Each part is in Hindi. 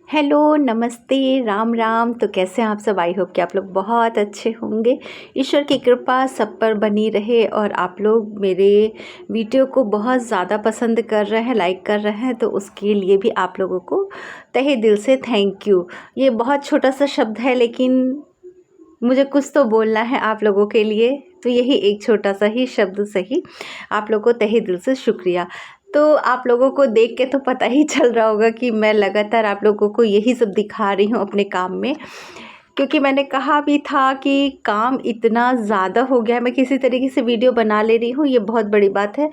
हेलो, नमस्ते, राम राम। तो कैसे हैं आप सब? आई होप कि आप लोग बहुत अच्छे होंगे। ईश्वर की कृपा सब पर बनी रहे और आप लोग मेरे वीडियो को बहुत ज़्यादा पसंद कर रहे हैं, लाइक कर रहे हैं, तो उसके लिए भी आप लोगों को तहे दिल से थैंक यू। ये बहुत छोटा सा शब्द है, लेकिन मुझे कुछ तो बोलना है आप लोगों के लिए, तो यही एक छोटा सा ही शब्द सही। आप लोगों को तहे दिल से शुक्रिया। तो आप लोगों को देख के तो पता ही चल रहा होगा कि मैं लगातार आप लोगों को यही सब दिखा रही हूँ अपने काम में, क्योंकि मैंने कहा भी था कि काम इतना ज़्यादा हो गया है। मैं किसी तरीके से वीडियो बना ले रही हूँ, ये बहुत बड़ी बात है।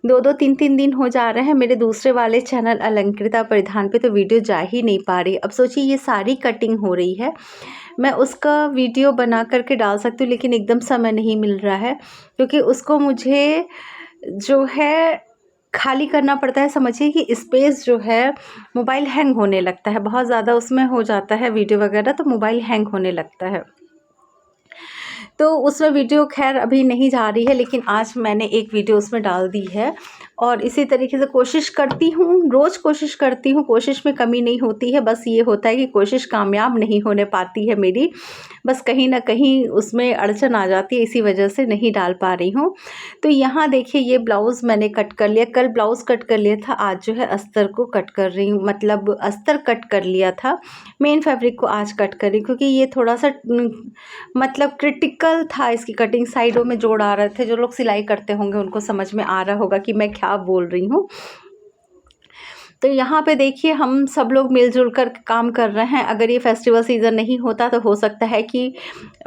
2-2 3-3 दिन हो जा रहे हैं मेरे दूसरे वाले चैनल अलंकृता परिधान पे तो वीडियो जा ही नहीं पा रही। अब सोचिए, ये सारी कटिंग हो रही है, मैं उसका वीडियो बना करके डाल सकती हूँ, लेकिन एकदम समय नहीं मिल रहा है, क्योंकि उसको मुझे जो है खाली करना पड़ता है। समझिए कि स्पेस जो है, मोबाइल हैंग होने लगता है, बहुत ज़्यादा उसमें हो जाता है वीडियो वगैरह, तो मोबाइल हैंग होने लगता है। तो उसमें वीडियो खैर अभी नहीं जा रही है, लेकिन आज मैंने एक वीडियो उसमें डाल दी है। और इसी तरीके से कोशिश करती हूँ, रोज़ कोशिश करती हूँ, कोशिश में कमी नहीं होती है, बस ये होता है कि कोशिश कामयाब नहीं होने पाती है मेरी, बस कहीं ना कहीं उसमें अड़चन आ जाती है, इसी वजह से नहीं डाल पा रही हूँ। तो यहाँ देखिए, ये ब्लाउज़ मैंने कट कर लिया, कल ब्लाउज़ कट कर लिया था, आज जो है अस्तर को कट कर रही हूँ, मतलब अस्तर कट कर लिया था, मेन फैब्रिक को आज कट कर रही हूँ, क्योंकि ये थोड़ा सा मतलब क्रिटिकल था। इसकी कटिंग साइडों में जोड़ आ रहे थे, जो लोग सिलाई करते होंगे उनको समझ में आ रहा होगा कि मैं क्या बोल रही हूँ। तो यहाँ पे देखिए, हम सब लोग मिलजुल कर काम कर रहे हैं। अगर ये फेस्टिवल सीज़न नहीं होता तो हो सकता है कि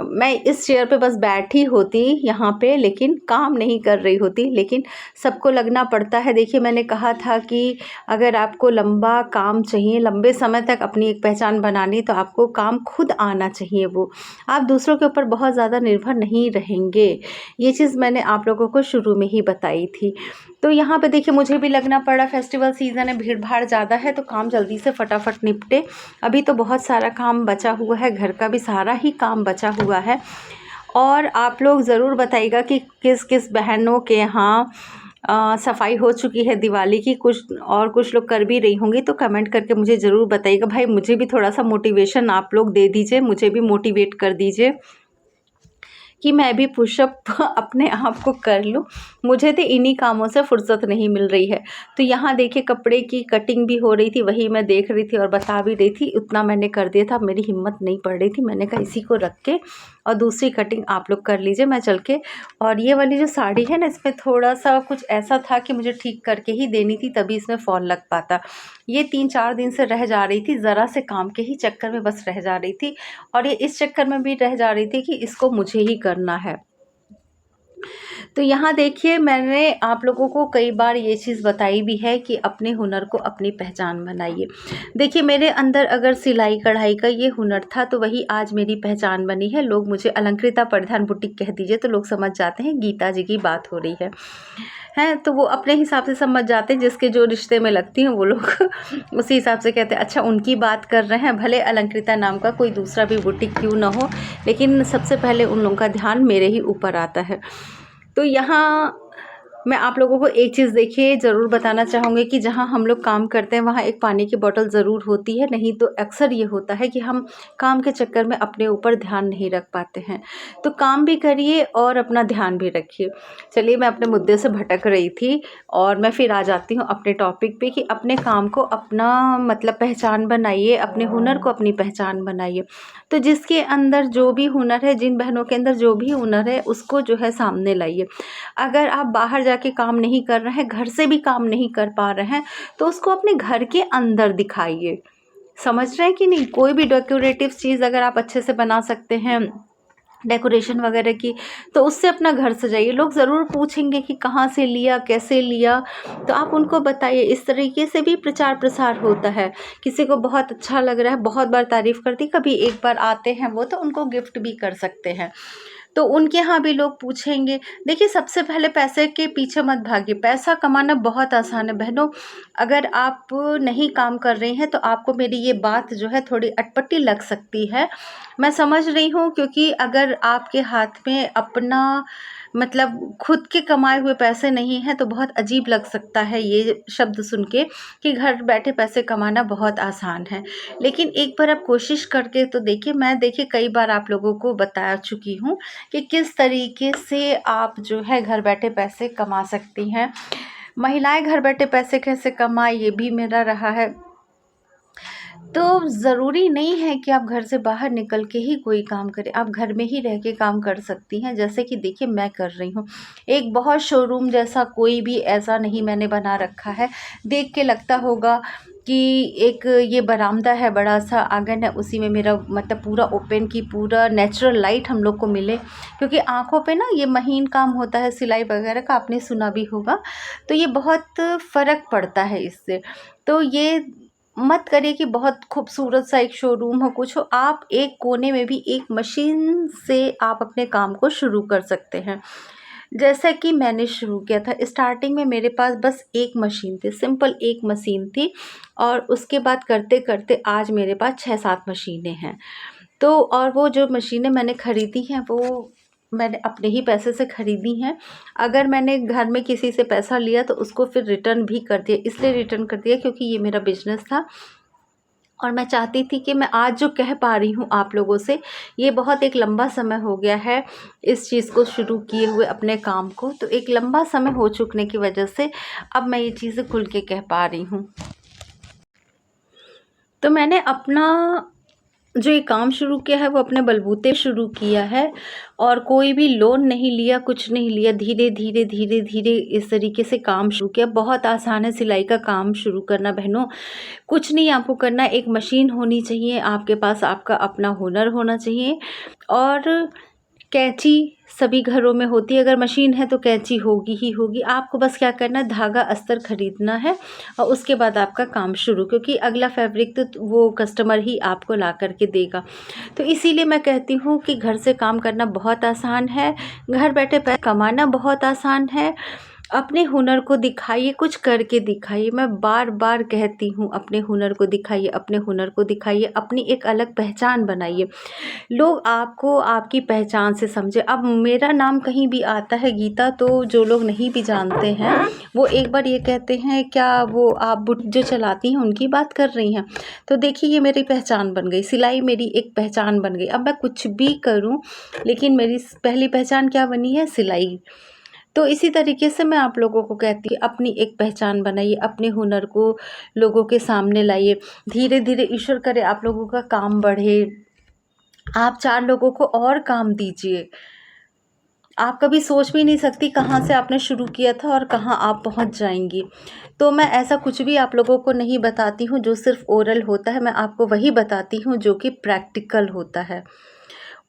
मैं इस चेयर पे बस बैठी होती यहाँ पे, लेकिन काम नहीं कर रही होती, लेकिन सबको लगना पड़ता है। देखिए, मैंने कहा था कि अगर आपको लंबा काम चाहिए, लंबे समय तक अपनी एक पहचान बनानी, तो आपको काम खुद आना चाहिए। वो आप दूसरों के ऊपर बहुत ज़्यादा निर्भर नहीं रहेंगे। ये चीज़ मैंने आप लोगों को शुरू में ही बताई थी। तो यहाँ पे देखिए, मुझे भी लगना पड़ा, फेस्टिवल सीज़न है, भीड़ भाड़ ज़्यादा है, तो काम जल्दी से फटाफट निपटे। अभी तो बहुत सारा काम बचा हुआ है, घर का भी सारा ही काम बचा हुआ है। और आप लोग ज़रूर बताइएगा कि किस किस बहनों के यहाँ सफाई हो चुकी है दिवाली की, कुछ लोग कर भी रही होंगी, तो कमेंट करके मुझे ज़रूर बताइएगा। भाई, मुझे भी थोड़ा सा मोटिवेशन आप लोग दे दीजिए, मुझे भी मोटिवेट कर दीजिए कि मैं भी पुशअप अपने आप को कर लूँ। मुझे तो इन्हीं कामों से फुर्सत नहीं मिल रही है। तो यहाँ देखिए, कपड़े की कटिंग भी हो रही थी, वही मैं देख रही थी और बता भी रही थी, उतना मैंने कर दिया था। मेरी हिम्मत नहीं पड़ रही थी, मैंने कहा इसी को रख के और दूसरी कटिंग आप लोग कर लीजिए, मैं चल के। और ये वाली जो साड़ी है ना, इसमें थोड़ा सा कुछ ऐसा था कि मुझे ठीक करके ही देनी थी, तभी इसमें फॉल लग पाता। ये 3-4 दिन से रह जा रही थी, ज़रा से काम के ही चक्कर में बस रह जा रही थी, और ये इस चक्कर में भी रह जा रही थी कि इसको मुझे ही करना है। तो यहाँ देखिए, मैंने आप लोगों को कई बार ये चीज़ बताई भी है कि अपने हुनर को अपनी पहचान बनाइए। देखिए, मेरे अंदर अगर सिलाई कढ़ाई का ये हुनर था, तो वही आज मेरी पहचान बनी है। लोग मुझे अलंकृता परिधान बुटीक कह दीजिए तो लोग समझ जाते हैं गीता जी की बात हो रही है। हैं, तो वो अपने हिसाब से समझ जाते हैं, जिसके जो रिश्ते में लगती हैं वो लोग उसी हिसाब से कहते हैं अच्छा उनकी बात कर रहे हैं, भले अलंकृता नाम का कोई दूसरा भी बुटीक क्यों ना हो, लेकिन सबसे पहले उन लोगों का ध्यान मेरे ही ऊपर आता है। तो यहाँ मैं आप लोगों को एक चीज़ देखिए ज़रूर बताना चाहूँगी कि जहाँ हम लोग काम करते हैं वहाँ एक पानी की बोतल ज़रूर होती है, नहीं तो अक्सर ये होता है कि हम काम के चक्कर में अपने ऊपर ध्यान नहीं रख पाते हैं। तो काम भी करिए और अपना ध्यान भी रखिए। चलिए, मैं अपने मुद्दे से भटक रही थी और मैं फिर आ जाती हूँ अपने टॉपिक पे कि अपने काम को अपना मतलब पहचान बनाइए, अपने हुनर को अपनी पहचान बनाइए। तो जिसके अंदर जो भी हुनर है, जिन बहनों के अंदर जो भी हुनर है, उसको जो है सामने लाइए। अगर आप बाहर जाके काम नहीं कर रहे हैं, घर से भी काम नहीं कर पा रहे हैं, तो उसको अपने घर के अंदर दिखाइए। समझ रहे हैं कि नहीं? कोई भी डेकोरेटिव चीज़ अगर आप अच्छे से बना सकते हैं, डेकोरेशन वगैरह की, तो उससे अपना घर सजाइए। लोग ज़रूर पूछेंगे कि कहाँ से लिया, कैसे लिया, तो आप उनको बताइए। इस तरीके से भी प्रचार प्रसार होता है। किसी को बहुत अच्छा लग रहा है, बहुत बार तारीफ़ करती, कभी एक बार आते हैं वो, तो उनको गिफ्ट भी कर सकते हैं। तो उनके यहाँ भी लोग पूछेंगे। देखिए, सबसे पहले पैसे के पीछे मत भागिए, पैसा कमाना बहुत आसान है बहनों। अगर आप नहीं काम कर रही हैं तो आपको मेरी ये बात जो है थोड़ी अटपटी लग सकती है, मैं समझ रही हूँ, क्योंकि अगर आपके हाथ में अपना मतलब खुद के कमाए हुए पैसे नहीं हैं तो बहुत अजीब लग सकता है ये शब्द सुन के कि घर बैठे पैसे कमाना बहुत आसान है। लेकिन एक बार आप कोशिश करके तो देखिए, मैं देखिए कई बार आप लोगों को बता चुकी हूँ कि किस तरीके से आप जो है घर बैठे पैसे कमा सकती हैं। महिलाएं घर बैठे पैसे कैसे कमाएं, ये भी मेरा रहा है। तो ज़रूरी नहीं है कि आप घर से बाहर निकल के ही कोई काम करें, आप घर में ही रह के काम कर सकती हैं। जैसे कि देखिए मैं कर रही हूँ, एक बहुत शोरूम जैसा कोई भी ऐसा नहीं मैंने बना रखा है। देख के लगता होगा कि एक ये बरामदा है, बड़ा सा आंगन है, उसी में मेरा मतलब पूरा ओपन की पूरा नेचुरल लाइट हम लोग को मिले, क्योंकि आँखों पे ना ये महीन काम होता है सिलाई वगैरह का, आपने सुना भी होगा। तो ये बहुत फ़र्क पड़ता है इससे। तो ये मत करिए कि बहुत खूबसूरत सा एक शोरूम हो, कुछ हो, आप एक कोने में भी एक मशीन से आप अपने काम को शुरू कर सकते हैं। जैसा कि मैंने शुरू किया था, स्टार्टिंग में मेरे पास बस एक मशीन थी, सिंपल एक मशीन थी, और उसके बाद करते करते आज मेरे पास 6-7 मशीनें हैं। तो और वो जो मशीनें मैंने ख़रीदी हैं वो मैंने अपने ही पैसे से ख़रीदी हैं। अगर मैंने घर में किसी से पैसा लिया तो उसको फिर रिटर्न भी कर दिया, इसलिए रिटर्न कर दिया क्योंकि ये मेरा बिज़नेस था और मैं चाहती थी कि मैं आज जो कह पा रही हूँ आप लोगों से, ये बहुत एक लंबा समय हो गया है इस चीज़ को शुरू किए हुए अपने काम को, तो एक लंबा समय हो चुकने की वजह से अब मैं ये चीज़ें खुल के कह पा रही हूँ। तो मैंने अपना जो ये काम शुरू किया है वो अपने बलबूते शुरू किया है और कोई भी लोन नहीं लिया, कुछ नहीं लिया। धीरे धीरे धीरे धीरे इस तरीके से काम शुरू किया। बहुत आसान है सिलाई का काम शुरू करना बहनों। कुछ नहीं आपको करना, एक मशीन होनी चाहिए आपके पास, आपका अपना हुनर होना चाहिए और कैंची सभी घरों में होती है। अगर मशीन है तो कैंची होगी ही होगी। आपको बस क्या करना है, धागा अस्तर ख़रीदना है और उसके बाद आपका काम शुरू, क्योंकि अगला फैब्रिक तो वो कस्टमर ही आपको ला कर के देगा। तो इसीलिए मैं कहती हूँ कि घर से काम करना बहुत आसान है, घर बैठे पैसे कमाना बहुत आसान है। अपने हुनर को दिखाइए, कुछ करके दिखाइए। मैं बार बार कहती हूँ, अपने हुनर को दिखाइए, अपने हुनर को दिखाइए, अपनी एक अलग पहचान बनाइए। लोग आपको आपकी पहचान से समझे। अब मेरा नाम कहीं भी आता है गीता, तो जो लोग नहीं भी जानते हैं वो एक बार ये कहते हैं क्या वो आप बुट जो चलाती हैं उनकी बात कर रही हैं। तो देखिए ये मेरी पहचान बन गई, सिलाई मेरी एक पहचान बन गई। अब मैं कुछ भी करूं लेकिन मेरी पहली पहचान क्या बनी है, सिलाई। तो इसी तरीके से मैं आप लोगों को कहती हूँ, अपनी एक पहचान बनाइए, अपने हुनर को लोगों के सामने लाइए। धीरे धीरे ईश्वर करे आप लोगों का काम बढ़े, आप 4 लोगों को और काम दीजिए। आप कभी सोच भी नहीं सकती कहाँ से आपने शुरू किया था और कहाँ आप पहुँच जाएंगी। तो मैं ऐसा कुछ भी आप लोगों को नहीं बताती हूँ जो सिर्फ ओरल होता है, मैं आपको वही बताती हूँ जो कि प्रैक्टिकल होता है।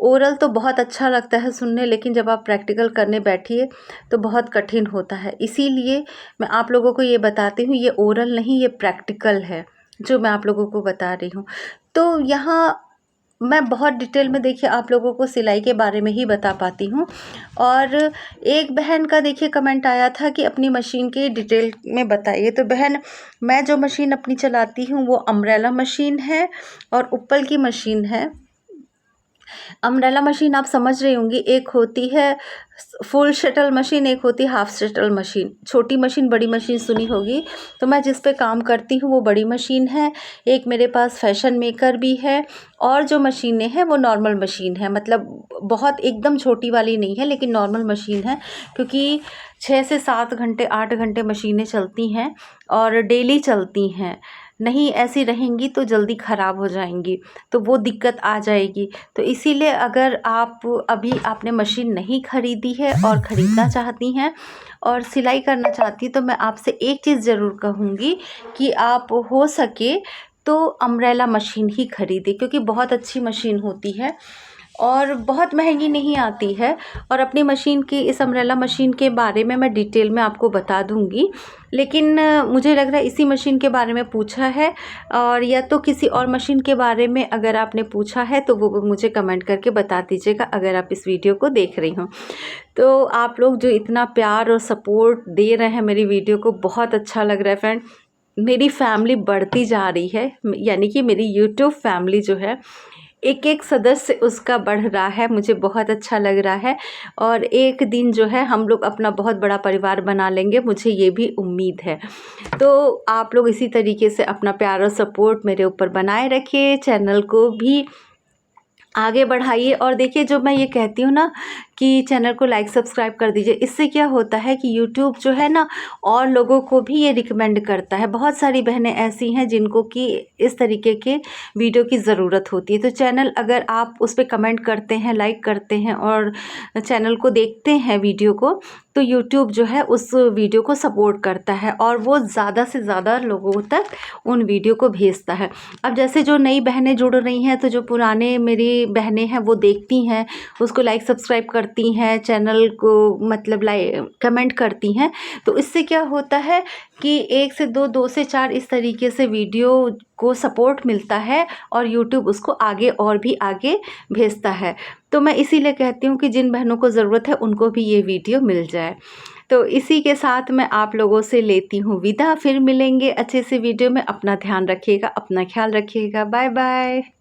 ओरल तो बहुत अच्छा लगता है सुनने, लेकिन जब आप प्रैक्टिकल करने बैठिए तो बहुत कठिन होता है। इसीलिए मैं आप लोगों को ये बताती हूँ, ये ओरल नहीं, ये प्रैक्टिकल है जो मैं आप लोगों को बता रही हूँ। तो यहाँ मैं बहुत डिटेल में देखिए आप लोगों को सिलाई के बारे में ही बता पाती हूँ। और एक बहन का देखिए कमेंट आया था कि अपनी मशीन की डिटेल में बताइए। तो बहन, मैं जो मशीन अपनी चलाती हूँ वो अम्ब्रेला मशीन है और उप्पल की मशीन है। अम्ब्रेला मशीन आप समझ रही होंगी, एक होती है फुल शटल मशीन, एक होती है हाफ शटल मशीन। छोटी मशीन, बड़ी मशीन सुनी होगी। तो मैं जिस पे काम करती हूँ वो बड़ी मशीन है। एक मेरे पास फैशन मेकर भी है और जो मशीनें हैं वो नॉर्मल मशीन है, मतलब बहुत एकदम छोटी वाली नहीं है लेकिन नॉर्मल मशीन है, क्योंकि 6 से 7 घंटे 8 घंटे मशीनें चलती हैं और डेली चलती हैं। नहीं ऐसी रहेंगी तो जल्दी ख़राब हो जाएंगी, तो वो दिक्कत आ जाएगी। तो इसीलिए अगर आप अभी आपने मशीन नहीं ख़रीदी है और ख़रीदना चाहती हैं और सिलाई करना चाहती, तो मैं आपसे एक चीज़ ज़रूर कहूँगी कि आप हो सके तो अम्ब्रेला मशीन ही ख़रीदें, क्योंकि बहुत अच्छी मशीन होती है और बहुत महंगी नहीं आती है। और अपनी मशीन की, इस अम्ब्रेला मशीन के बारे में मैं डिटेल में आपको बता दूंगी, लेकिन मुझे लग रहा है इसी मशीन के बारे में पूछा है, और या तो किसी और मशीन के बारे में अगर आपने पूछा है तो वो मुझे कमेंट करके बता दीजिएगा अगर आप इस वीडियो को देख रही हो। तो आप लोग जो इतना प्यार और सपोर्ट दे रहे हैं मेरी वीडियो को, बहुत अच्छा लग रहा है फ्रेंड। मेरी फैमिली बढ़ती जा रही है, यानी कि मेरी यूट्यूब फैमिली जो है एक-एक सदस्य उसका बढ़ रहा है, मुझे बहुत अच्छा लग रहा है और एक दिन जो है हम लोग अपना बहुत बड़ा परिवार बना लेंगे, मुझे ये भी उम्मीद है। तो आप लोग इसी तरीके से अपना प्यार और सपोर्ट मेरे ऊपर बनाए रखिए, चैनल को भी आगे बढ़ाइए और देखिए जो मैं ये कहती हूँ ना कि चैनल को लाइक सब्सक्राइब कर दीजिए, इससे क्या होता है कि यूट्यूब जो है ना और लोगों को भी ये रिकमेंड करता है। बहुत सारी बहनें ऐसी हैं जिनको कि इस तरीके के वीडियो की ज़रूरत होती है, तो चैनल अगर आप उस पर कमेंट करते हैं, लाइक करते हैं और चैनल को देखते हैं वीडियो को, तो यूट्यूब जो है उस वीडियो को सपोर्ट करता है और वो ज़्यादा से ज़्यादा लोगों तक उन वीडियो को भेजता है। अब जैसे जो नई बहनें जुड़ रही हैं, तो जो पुराने मेरी बहनें हैं वो देखती हैं, उसको लाइक सब्सक्राइब करती हैं, चैनल को मतलब कमेंट करती हैं, तो इससे क्या होता है कि 1 से 2, 2 से 4 इस तरीके से वीडियो को सपोर्ट मिलता है और यूट्यूब उसको आगे और भी आगे भेजता है। तो मैं इसीलिए कहती हूँ कि जिन बहनों को ज़रूरत है उनको भी ये वीडियो मिल जाए। तो इसी के साथ मैं आप लोगों से लेती हूँ विदा, फिर मिलेंगे अच्छे से वीडियो में। अपना ध्यान रखिएगा, अपना ख्याल रखिएगा। Bye bye.